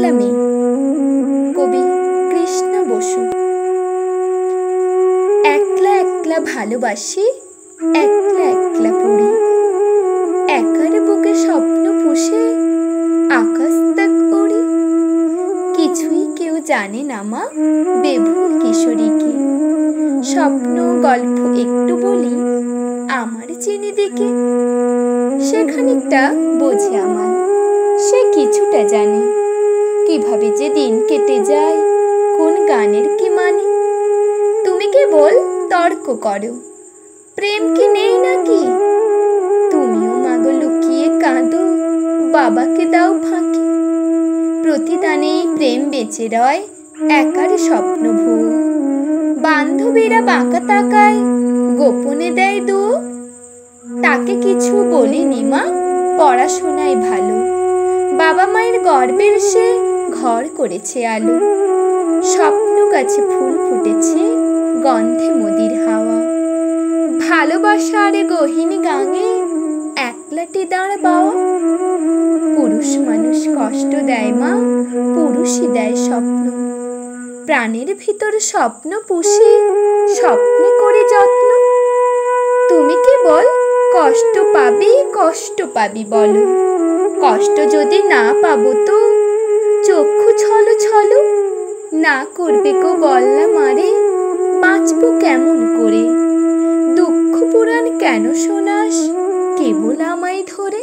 একলা মেয়ে। কবি কৃষ্ণ বসু। একলা একলা ভালোবাসি, একলা একলা পড়ি, একার বুকে স্বপ্ন পুষে আকাশ তাক উড়ি। কিছুই কেউ জানে না মা বেভুল কিশোরীকে, স্বপ্ন গল্প একটু বলি আমার চিনি দিকে। সে খানিকটা বোঝে আমার, সে কিছুটা জানে, কিভাবে যে দিন কেটে যায়, কোন গানের কি মানে। তুমি কেবল তর্ক করো, প্রেম কি নেই নাকি? তুমিও মাগো লুকিয়ে কাঁদো, বাবাকে দাও ফাঁকি। প্রতিদানে প্রেম বেঁচে রয় একার স্বপ্ন ভুয়ো, বান্ধবীরা বাঁকা তাকায়, গোপনে দেয় দুয়ো। তাকে কিছু বলিনি মা, পড়াশোনায় ভালো, বাবা মায়ের গর্বের সে ঘর করেছে আলো। স্বপ্ন গাছে ফুল ফুটেছে, গন্ধে মদির হাওয়া, ভালোবাসার গহীন গাঙে একলাটি দাঁড় বাওয়া। পুরুষ মানুষ কষ্ট দেয় মা, পুরুষই দেয় স্বপ্ন, প্রাণের ভিতর স্বপ্ন পুষে স্বপ্নে করে যত্ন। তুমি কেবল কষ্ট পাবি বলো, কষ্ট যদি না পাবো তো চক্ষু ছলো ছলো। না করবে কো বল্লা মারে, বাঁচবো কেমন করে? দুঃখ পুরাণ কেন শোনাস কেবল আমায় ধরে?